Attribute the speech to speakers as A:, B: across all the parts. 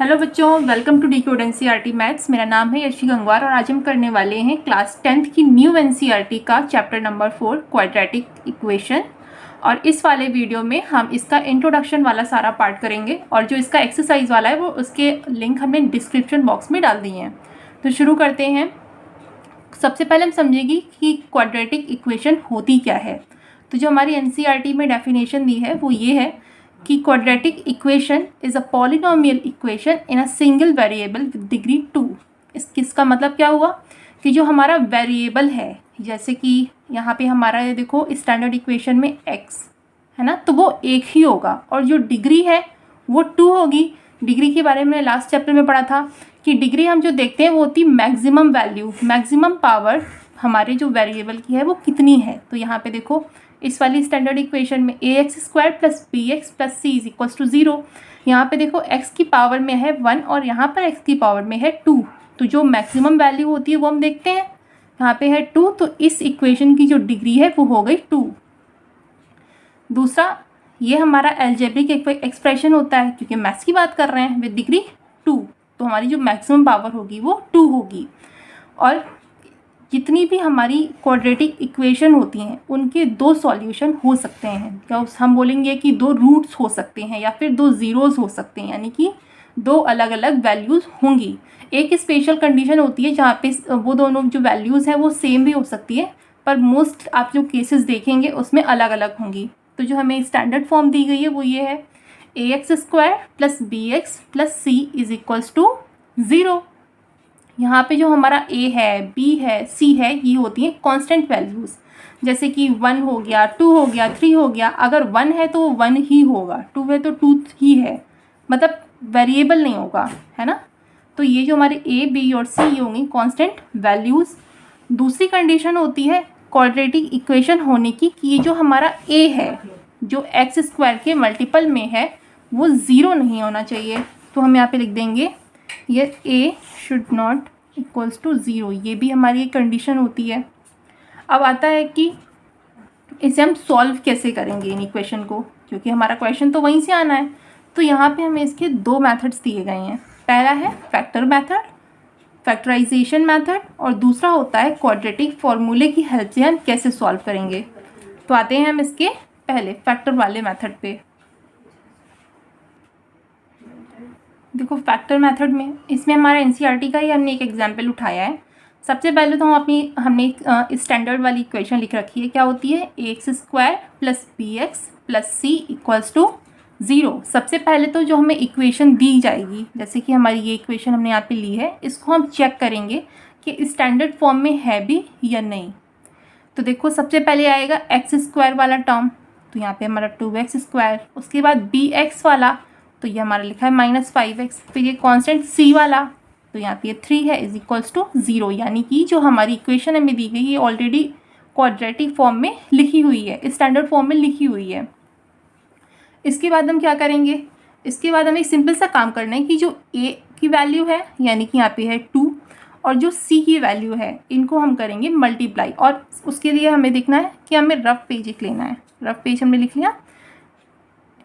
A: Hello बच्चों, welcome to decode NCERT maths. मेरा नाम है यशी गंगवार और आज हम करने वाले हैं क्लास 10th की न्यू एनसीईआरटी का चैप्टर नंबर 4 क्वाड्रेटिक इक्वेशन। और इस वाले वीडियो में हम इसका इंट्रोडक्शन वाला सारा पार्ट करेंगे और जो इसका एक्सरसाइज वाला है वो उसके लिंक हमने डिस्क्रिप्शन बॉक्स में डाल दिए हैं। तो शुरू करते हैं। सबसे पहले हम समझेंगे कि क्वाड्रेटिक इक्वेशन होती क्या है। तो जो हमारी एनसीईआरटी में डेफिनेशन दी है वो ये है कि quadratic equation is a polynomial equation in a single variable with degree 2। इसका मतलब क्या हुआ कि जो हमारा वेरिएबल है, जैसे कि यहाँ पे हमारा ये देखो स्टैंडर्ड इक्वेशन में x है ना, तो वो एक ही होगा और जो डिग्री है वो 2 होगी। डिग्री के बारे में लास्ट चैप्टर में पढ़ा था कि डिग्री हम जो देखते हैं वो होती मैक्सिमम वैल्यू, मैक्सिमम पावर हमारे जो वेरिएबल की है वो कितनी है। तो यहाँ पे देखो इस वाली स्टैंडर्ड इक्वेशन में ax² plus bx plus c is equals to 0। यहाँ पे देखो x की पावर में है 1 और यहाँ पर x की पावर में है 2। तो जो मैक्सिमम वैल्यू होती है वो हम देखते हैं, यहाँ पे है 2, तो इस इक्वेशन की जो डिग्री है वो हो गई 2। दूसरा, ये हमारा एल्जेब्रिक एक्सप्रेशन होता है क्योंकि मैथ्स की बात कर रहे हैं, विद डिग्री 2, तो हमारी जो मैक्सिमम पावर होगी वो 2 होगी। और जितनी भी हमारी क्वाड्रेटिक इक्वेशन होती हैं उनके 2 सॉल्यूशन हो सकते हैं। क्या हम बोलेंगे कि 2 रूट्स हो सकते हैं या फिर 2 ज़ीरोज़ हो सकते हैं, यानी कि 2 अलग अलग वैल्यूज़ होंगी। एक स्पेशल कंडीशन होती है जहाँ पे वो दोनों जो वैल्यूज़ हैं वो सेम भी हो सकती है, पर मोस्ट आप जो केसेस देखेंगे उसमें अलग अलग होंगी। तो जो हमें स्टैंडर्ड फॉर्म दी गई है वो ये है ax² plus bx plus c is equals to 0। यहाँ पे जो हमारा a है, b है, c है, ये होती हैं कांस्टेंट वैल्यूज़, जैसे कि 1 हो गया, 2 हो गया, 3 हो गया। अगर 1 है तो 1 ही होगा, 2 है तो 2 ही है, मतलब वेरिएबल नहीं होगा, है ना। तो ये जो हमारे a, b और c ये होंगी कांस्टेंट वैल्यूज़। दूसरी कंडीशन होती है क्वाड्रेटिक इक्वेशन होने की कि ये जो हमारा a है जो x² के मल्टीपल में है वो 0 नहीं होना चाहिए। तो हम यहाँ पे लिख देंगे ये a should not equals to 0, ये भी हमारी एक कंडीशन होती है। अब आता है कि इसे हम सॉल्व कैसे करेंगे इन इक्वेशन को, क्योंकि हमारा क्वेश्चन तो वहीं से आना है। तो यहाँ पे हमें इसके 2 मेथड्स दिए गए हैं। पहला है फैक्टर मेथड, फैक्टराइजेशन मेथड, और दूसरा होता है क्वाड्रेटिक फॉर्मूले की हेल्प से हम कैसे सॉल्व करेंगे। तो आते हैं हम इसके पहले फैक्टर वाले मेथड पे। देखो फैक्टर मेथड में इसमें हमारा एनसीईआरटी का ही हमने एक एग्जाम्पल उठाया है। सबसे पहले तो हमने स्टैंडर्ड वाली इक्वेशन लिख रखी है, क्या होती है ax² plus bx plus c equals to 0। सबसे पहले तो जो हमें इक्वेशन दी जाएगी, जैसे कि हमारी ये इक्वेशन हमने यहाँ पे ली है, इसको हम चेक करेंगे कि स्टैंडर्ड फॉर्म में है भी या नहीं। तो देखो सबसे पहले आएगा x² वाला टर्म, तो यहाँ पे हमारा 2x², उसके बाद bx वाला, तो ये हमारा लिखा है -5x, फिर ये कांस्टेंट c वाला, तो यहाँ पे ये 3 है इज इक्वल्स टू 0। यानी कि जो हमारी इक्वेशन हमें दी गई ये ऑलरेडी क्वाड्रेटिक फॉर्म में लिखी हुई है, स्टैंडर्ड फॉर्म में लिखी हुई है। इसके बाद हम क्या करेंगे, इसके बाद हमें सिंपल सा काम करना है कि जो a की वैल्यू है यानी कि यहाँ पे है 2 और जो c की वैल्यू है इनको हम करेंगे मल्टीप्लाई। और उसके लिए हमें देखना है कि हमें रफ पेज एक लेना है। रफ पेज हमने लिख लिया,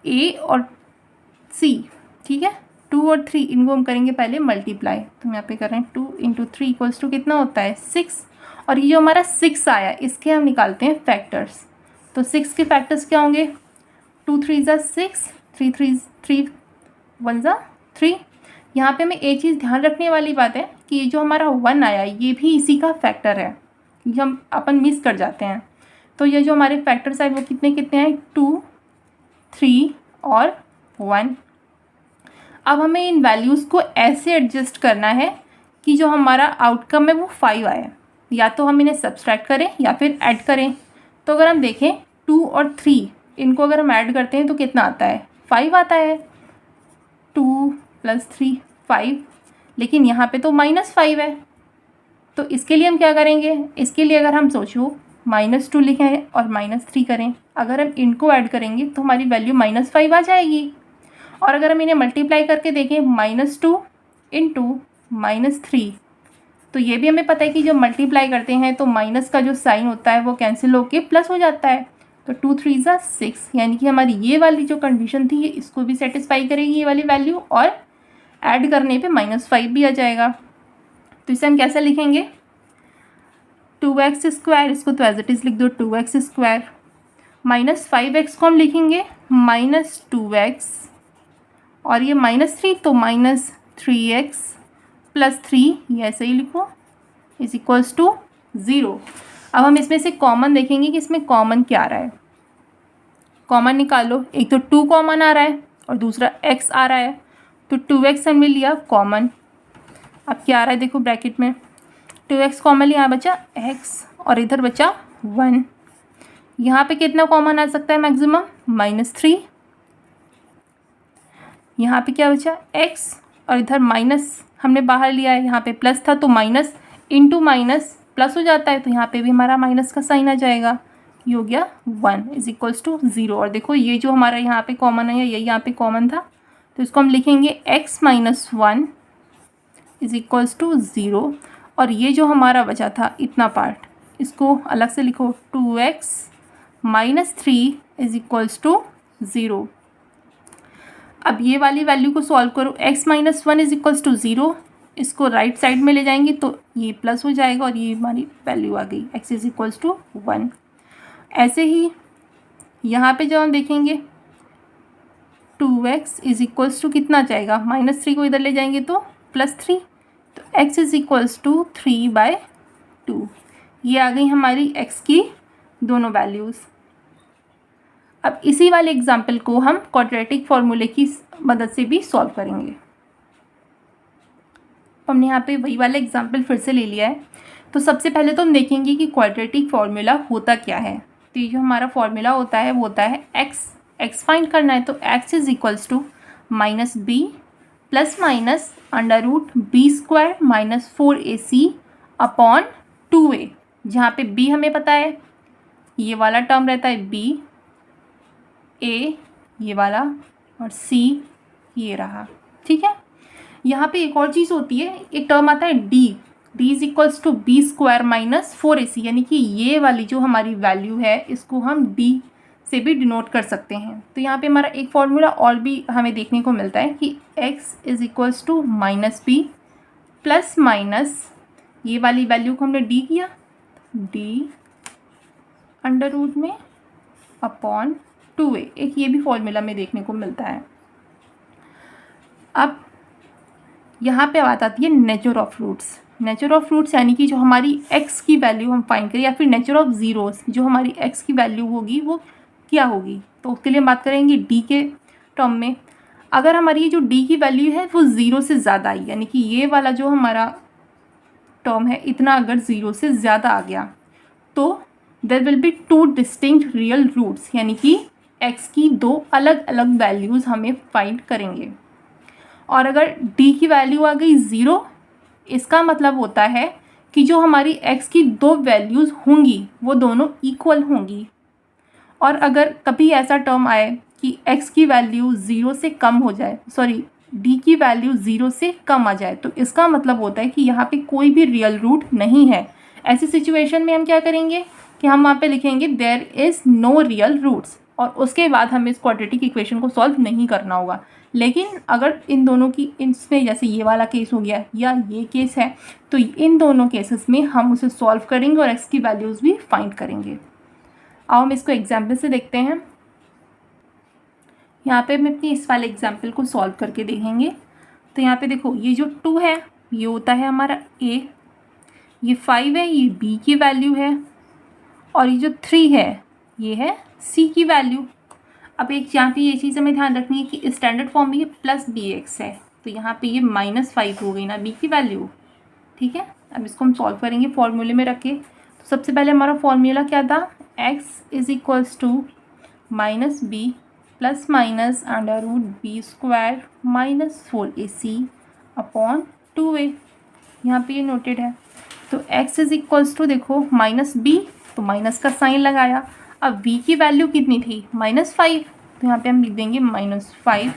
A: a और c, ठीक है, 2 और 3 इनको हम करेंगे पहले मल्टीप्लाई। तो हम यहाँ पे कर रहे हैं 2 इंटू 3 इक्वल्स टू कितना होता है 6। और ये जो हमारा 6 आया इसके हम निकालते हैं फैक्टर्स। तो 6 के फैक्टर्स क्या होंगे, 2 3 ज़ा 6, 3 1 ज़ा 3। यहाँ पे हमें एक चीज़ ध्यान रखने वाली बात है कि ये जो हमारा 1 आया ये भी इसी का फैक्टर है, ये हम अपन मिस कर जाते हैं। तो ये जो हमारे फैक्टर्स आए वो कितने कितने हैं, 2 3 और 1। अब हमें इन वैल्यूज़ को ऐसे एडजस्ट करना है कि जो हमारा आउटकम है वो 5 आए, या तो हम इन्हें सब्सट्रैक्ट करें या फिर ऐड करें। तो अगर हम देखें 2 और 3 इनको अगर हम ऐड करते हैं तो कितना आता है, 5 आता है। 2 + 3 5, लेकिन यहाँ पे तो -5 है। तो इसके लिए हम क्या करेंगे, इसके लिए अगर हम सोचो -2 लिखें और -3 करें, अगर हम इनको ऐड करेंगे तो हमारी वैल्यू -5 आ जाएगी। और अगर हम इन्हें मल्टीप्लाई करके देखें -2 इंटू -3, तो ये भी हमें पता है कि जब मल्टीप्लाई करते हैं तो माइनस का जो साइन होता है वो कैंसिल होके प्लस हो जाता है। तो 2 3 ज़ा 6, यानी कि हमारी ये वाली जो कंडीशन थी ये इसको भी सेटिस्फाई करेगी ये वाली वैल्यू। और ऐड करने पे -5 भी आ जाएगा। तो इसे हम कैसे लिखेंगे, 2x², इसको तो एज इट इज़ लिख दो 2x², -5x को हम लिखेंगे -2x, और ये -3 तो -3x + 3, ये ऐसे ही लिखो, इज इक्वल्स टू 0। अब हम इसमें से कॉमन देखेंगे कि इसमें कॉमन क्या आ रहा है। कॉमन निकालो, एक तो 2 कॉमन आ रहा है और दूसरा x आ रहा है, तो 2x हमने लिया कॉमन। अब क्या आ रहा है देखो ब्रैकेट में, 2x कॉमन, यहाँ बचा x और इधर बचा 1। यहाँ पे कितना कॉमन आ सकता है मैक्सिमम, -3। यहाँ पे क्या बचा x और इधर माइनस हमने बाहर लिया है, यहाँ पे प्लस था तो माइनस इंटू माइनस प्लस हो जाता है, तो यहाँ पे भी हमारा माइनस का साइन आ जाएगा। ये हो गया 1 इज इक्वल्स टू 0। और देखो ये जो हमारा यहाँ पे कॉमन है, यही यहाँ पे कॉमन था, तो इसको हम लिखेंगे x - 1 इज इक्वल्स टू 0। और ये जो हमारा बचा था इतना पार्ट, इसको अलग से लिखो, 2x - 3 इज इक्वल्स टू 0। अब ये वाली वैल्यू को सॉल्व करो, x - 1 इज इक्वल्स टू 0, इसको राइट साइड में ले जाएंगे तो ये प्लस हो जाएगा और ये हमारी वैल्यू आ गई, x इज इक्वल्स टू 1। ऐसे ही यहाँ पे जब हम देखेंगे 2x इज इक्वल्स टू कितना जाएगा, -3 को इधर ले जाएंगे तो +3, तो x इज इक्वल्स टू 3/2। ये आ गई हमारी x की दोनों वैल्यूज़। अब इसी वाले एग्जाम्पल को हम क्वाड्रेटिक फॉर्मूले की मदद से भी सॉल्व करेंगे। हमने यहाँ पे वही वाला एग्जाम्पल फिर से ले लिया है। तो सबसे पहले तो हम देखेंगे कि क्वाड्रेटिक फार्मूला होता क्या है। तो ये जो हमारा फार्मूला होता है वो होता है x फाइंड करना है, तो x is equals to -b plus minus √b² - 4ac upon 2a, जहाँ पे b हमें पता है ये वाला टर्म रहता है b, a ये वाला और c ये रहा, ठीक है। यहाँ पे एक और चीज़ होती है, एक टर्म आता है d is equals to b² - 4ac, यानी कि ये वाली जो हमारी वैल्यू है इसको हम d से भी डिनोट कर सकते हैं। तो यहाँ पे हमारा एक फॉर्मूला और भी हमें देखने को मिलता है कि x is equals to -b plus minus ये वाली वैल्यू को हमने d किया, d अंडर रूट में अपॉन 2a, एक ये भी फॉर्मूला में देखने को मिलता है। अब यहाँ पे बात आती है nature of roots. Nature of roots यानी कि जो हमारी x की वैल्यू हम फाइंड करें, या फिर नेचर ऑफ ज़ीरोस, जो हमारी x की वैल्यू होगी वो क्या होगी। तो उसके लिए हम बात करेंगे d के टर्म में। अगर हमारी ये जो d की वैल्यू है वो 0 से ज़्यादा आई, यानी कि ये वाला जो हमारा टर्म है इतना अगर 0 से ज़्यादा आ गया, तो there will be 2 distinct real roots, यानी कि x की 2 अलग अलग वैल्यूज़ हमें फाइंड करेंगे। और अगर d की वैल्यू आ गई 0, इसका मतलब होता है कि जो हमारी x की 2 वैल्यूज़ होंगी वो दोनों इक्वल होंगी। और अगर कभी ऐसा टर्म आए कि x की वैल्यू 0 से कम हो जाए, सॉरी d की वैल्यू 0 से कम आ जाए, तो इसका मतलब होता है कि यहाँ पे कोई भी रियल रूट नहीं है। ऐसी सिचुएशन में हम क्या करेंगे कि हम वहाँ पे लिखेंगे there is no real roots, और उसके बाद हमें इस क्वाड्रेटिक इक्वेशन को सॉल्व नहीं करना होगा। लेकिन अगर इन दोनों की, इसमें जैसे ये वाला केस हो गया या ये केस है, तो इन दोनों केसेस में हम उसे सॉल्व करेंगे और x की वैल्यूज़ भी फाइंड करेंगे। आओ हम इसको एग्जाम्पल से देखते हैं। यहाँ पे हम अपनी इस वाले एग्जाम्पल को सॉल्व करके देखेंगे। तो यहाँ पे देखो ये जो 2 है ये होता है हमारा a, ये 5 है ये b की वैल्यू है, और ये जो 3 है ये है c की वैल्यू। अब एक यहाँ पे ये चीज़ हमें ध्यान रखनी है कि स्टैंडर्ड फॉर्म में ये +bx है, तो यहाँ पे ये -5 हो गई ना b की वैल्यू, ठीक है। अब इसको हम सॉल्व करेंगे फॉर्मूले में रख के। तो सबसे पहले हमारा फॉर्मूला क्या था, x is equals to -b plus minus √b² - 4ac upon 2a, यहाँ पे ये नोटेड है। तो x इज इक्वल्स टू देखो -b, तो माइनस का साइन लगाया। अब b की वैल्यू कितनी थी, -5, तो यहाँ पे हम लिख देंगे -5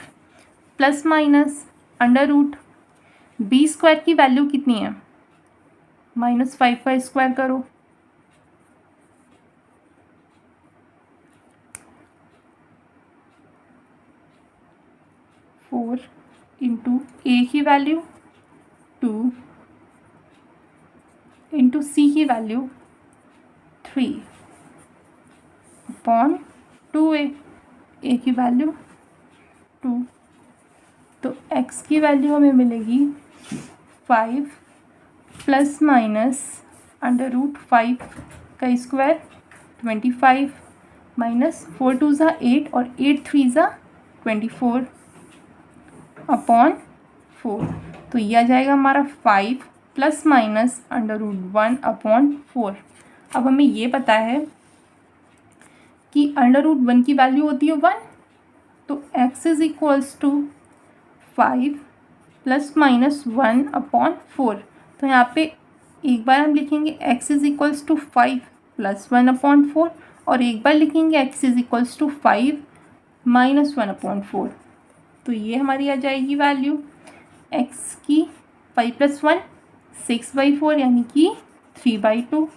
A: प्लस माइनस √b² की वैल्यू कितनी है, -5 का स्क्वायर करो, 4 इंटू ए की वैल्यू 2 इंटू सी की वैल्यू 3 अपॉन 2a, ए की वैल्यू 2। तो x की वैल्यू हमें मिलेगी 5 प्लस माइनस √5 का स्क्वायर 25 माइनस 4 2 ज़ा 8 और 8 3 ज़ा 24 अपॉन 4। तो ये आ जाएगा हमारा 5 प्लस माइनस √1 अपॉन 4। अब हमें ये पता है कि √1 की वैल्यू होती है 1, तो x is equals to 5 plus minus 1 upon 4। तो यहाँ पे एक बार हम लिखेंगे x is equals to 5 plus 1 upon 4 और एक बार लिखेंगे x is equals to 5 minus 1 upon 4। तो ये हमारी आ जाएगी वैल्यू x की 5 प्लस 1 6/4 यानी कि 3/2,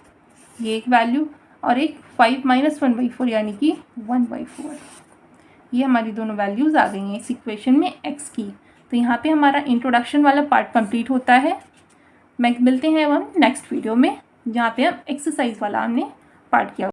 A: ये एक वैल्यू, और एक 5 माइनस 1/4 यानी कि 1/4। ये हमारी दोनों वैल्यूज़ आ गई हैं इस इक्वेशन में x की। तो यहाँ पे हमारा इंट्रोडक्शन वाला पार्ट कंप्लीट होता है। मिलते हैं अब हम नेक्स्ट वीडियो में, जहाँ पे हम एक्सरसाइज वाला हमने पार्ट किया।